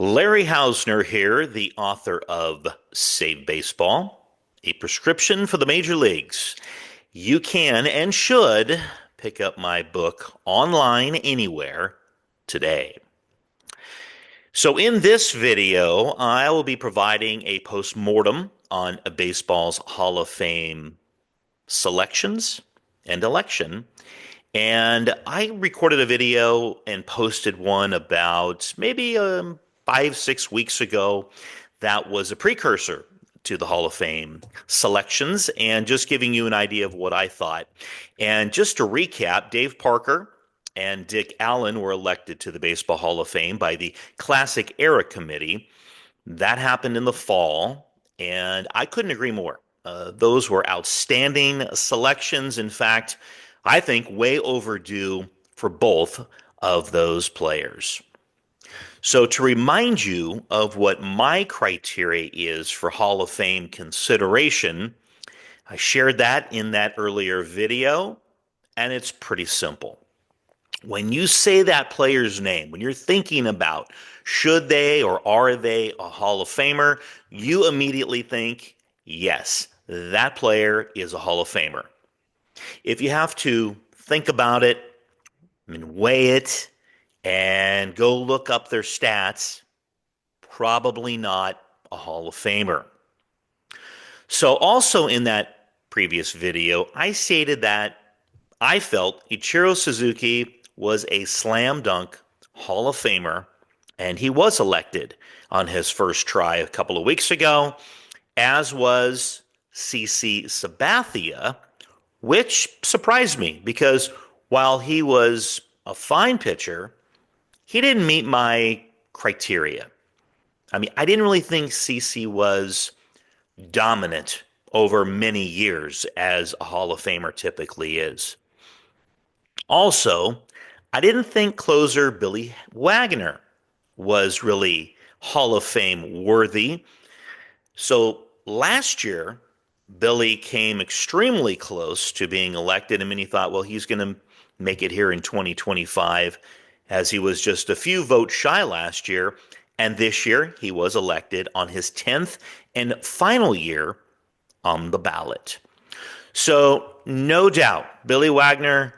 Larry Hausner here, the author of Save Baseball, a prescription for the major leagues. You can and should pick up my book online anywhere today. So, in this video, I will be providing a post-mortem on baseball's Hall of Fame selections and election. And I recorded a video and posted one about maybe 5, 6 weeks ago that was a precursor to the Hall of Fame selections and just giving you an idea of what I thought. And just to recap, Dave Parker and Dick Allen were elected to the Baseball Hall of Fame by the Classic Era Committee. That happened in the fall, and I couldn't agree more. Those were outstanding selections. In fact, I think way overdue for both of those players. So, to remind you of what my criteria is for Hall of Fame consideration, I shared that in that earlier video, and it's pretty simple. When you say that player's name, when you're thinking about should they or are they a Hall of Famer, you immediately think, yes, that player is a Hall of Famer. If you have to think about it and weigh it and go look up their stats, probably not a Hall of Famer. So, also in that previous video, I stated that I felt Ichiro Suzuki was a slam dunk Hall of Famer, and he was elected on his first try a couple of weeks ago, as was CC Sabathia, which surprised me because while he was a fine pitcher, he didn't meet my criteria. I mean, I didn't really think CC was dominant over many years as a Hall of Famer typically is. Also, I didn't think closer Billy Wagner was really Hall of Fame worthy. So last year, Billy came extremely close to being elected. I mean, he thought, well, he's going to make it here in 2025, as he was just a few votes shy last year. And this year, he was elected on his 10th and final year on the ballot. So, no doubt, Billy Wagner,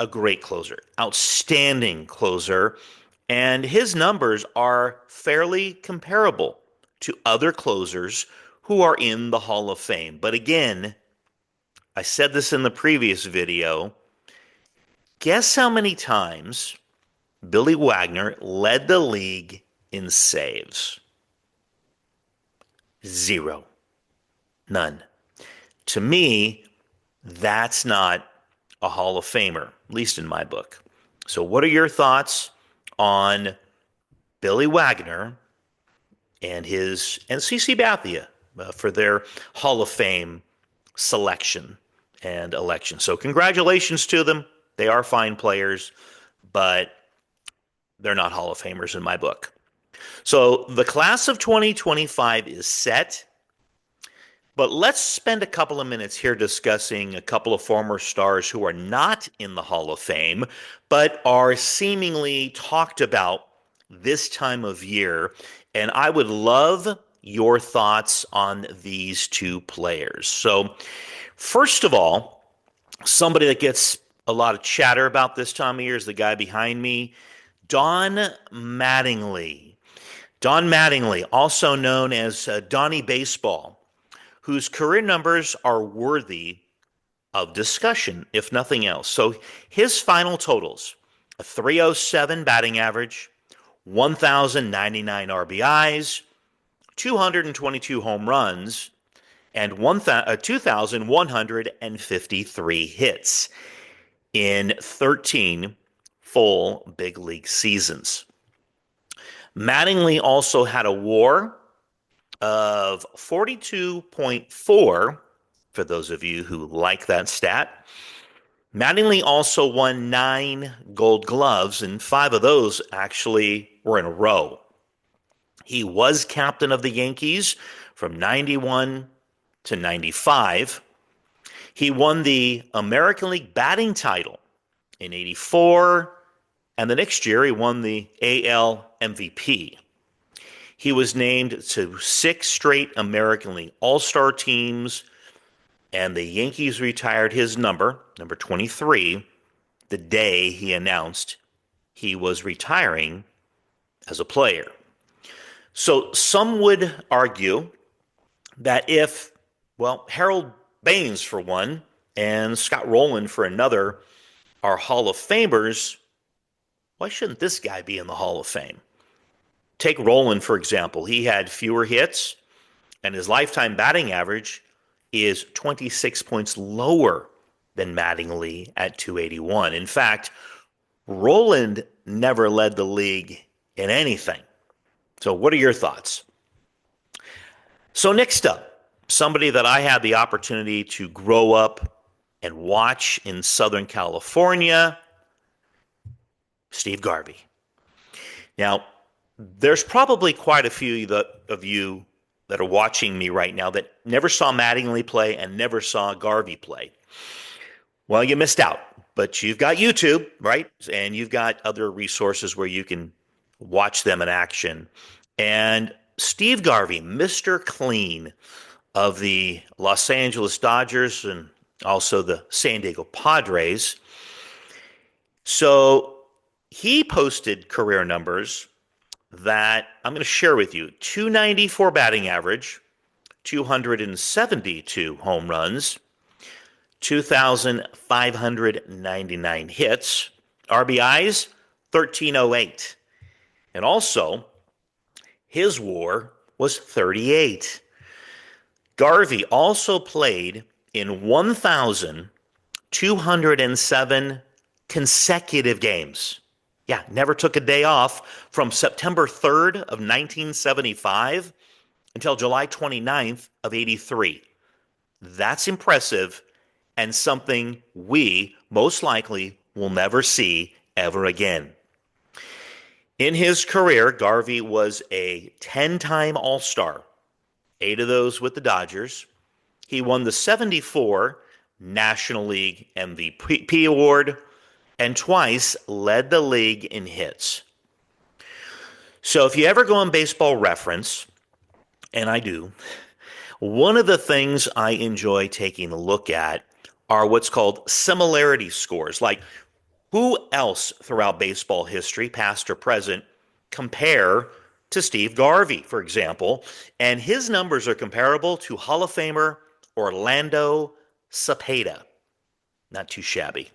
a great closer, outstanding closer, and his numbers are fairly comparable to other closers who are in the Hall of Fame. But again, I said this in the previous video. Guess how many times Billy Wagner led the league in saves? Zero. None. To me, that's not a Hall of Famer, at least in my book. So, what are your thoughts on Billy Wagner and CC Bathia for their Hall of Fame selection and election? So, congratulations to them. They are fine players, but they're not Hall of Famers in my book. So, the class of 2025 is set. But let's spend a couple of minutes here discussing a couple of former stars who are not in the Hall of Fame, but are seemingly talked about this time of year. And I would love your thoughts on these two players. So, first of all, somebody that gets a lot of chatter about this time of year is the guy behind me, Don Mattingly. Don Mattingly, also known as Donnie Baseball, whose career numbers are worthy of discussion, if nothing else. So his final totals: a 307 batting average, 1,099 RBIs, 222 home runs, and 2,153 hits in 13 full big league seasons. Mattingly also had a WAR of 42.4, for those of you who like that stat. Mattingly also won 9 Gold Gloves, and 5 of those actually were in a row. He was captain of the Yankees from 91 to 95. He won the American League batting title in 84, and the next year he won the AL MVP. He was named to 6 straight American League All-Star teams, and the Yankees retired his number 23, the day he announced he was retiring as a player. So some would argue that if, well, Harold Baines for one and Scott Rowland for another are Hall of Famers, why shouldn't this guy be in the Hall of Fame? Take Rowland, for example. He had fewer hits, and his lifetime batting average is 26 points lower than Mattingly at 281. In fact, Rowland never led the league in anything. So what are your thoughts? So next up, somebody that I had the opportunity to grow up and watch in Southern California, Steve Garvey. Now, there's probably quite a few of you that are watching me right now that never saw Mattingly play and never saw Garvey play. Well, you missed out, but you've got YouTube, right? And you've got other resources where you can watch them in action. And Steve Garvey, Mr. Clean of the Los Angeles Dodgers and also the San Diego Padres. So he posted career numbers that I'm going to share with you. 294 batting average, 272 home runs, 2,599 hits, RBIs, 1,308. And also, his WAR was 38. Garvey also played in 1,207 consecutive games. Yeah, never took a day off from September 3rd of 1975 until July 29th of 83. That's impressive and something we most likely will never see ever again. In his career, Garvey was a 10-time All-Star, 8 of those with the Dodgers. He won the 74 National League MVP award and twice led the league in hits. So if you ever go on Baseball Reference, and I do, one of the things I enjoy taking a look at are what's called similarity scores, like who else throughout baseball history, past or present, compare to Steve Garvey, for example, and his numbers are comparable to Hall of Famer Orlando Cepeda. Not too shabby.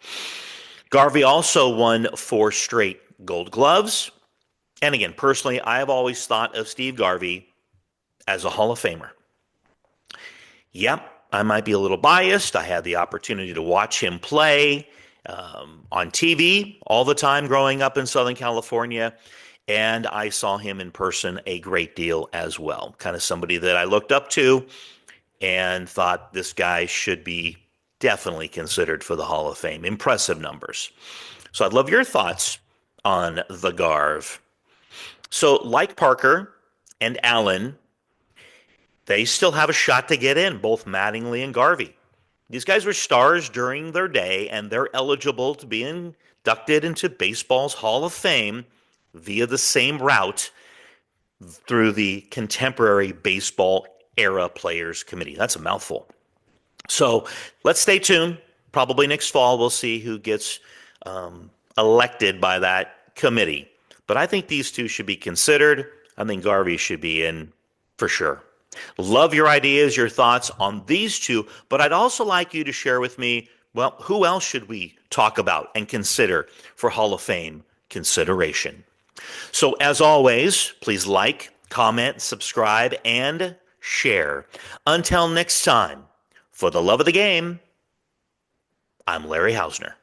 Garvey also won 4 straight Gold Gloves. And again, personally, I have always thought of Steve Garvey as a Hall of Famer. Yep, I might be a little biased. I had the opportunity to watch him play on TV all the time growing up in Southern California. And I saw him in person a great deal as well. Kind of somebody that I looked up to and thought this guy should be definitely considered for the Hall of Fame. Impressive numbers. So I'd love your thoughts on the Garv. So like Parker and Allen, they still have a shot to get in, both Mattingly and Garvey. These guys were stars during their day, and they're eligible to be inducted into baseball's Hall of Fame via the same route through the Contemporary Baseball Era Players Committee. That's a mouthful. So let's stay tuned. Probably next fall we'll see who gets elected by that committee. But I think these two should be considered. I think Garvey should be in for sure. Love your ideas, your thoughts on these two, but I'd also like you to share with me, well, who else should we talk about and consider for Hall of Fame consideration? So as always, please like, comment, subscribe, and share. Until next time, for the love of the game, I'm Larry Hausner.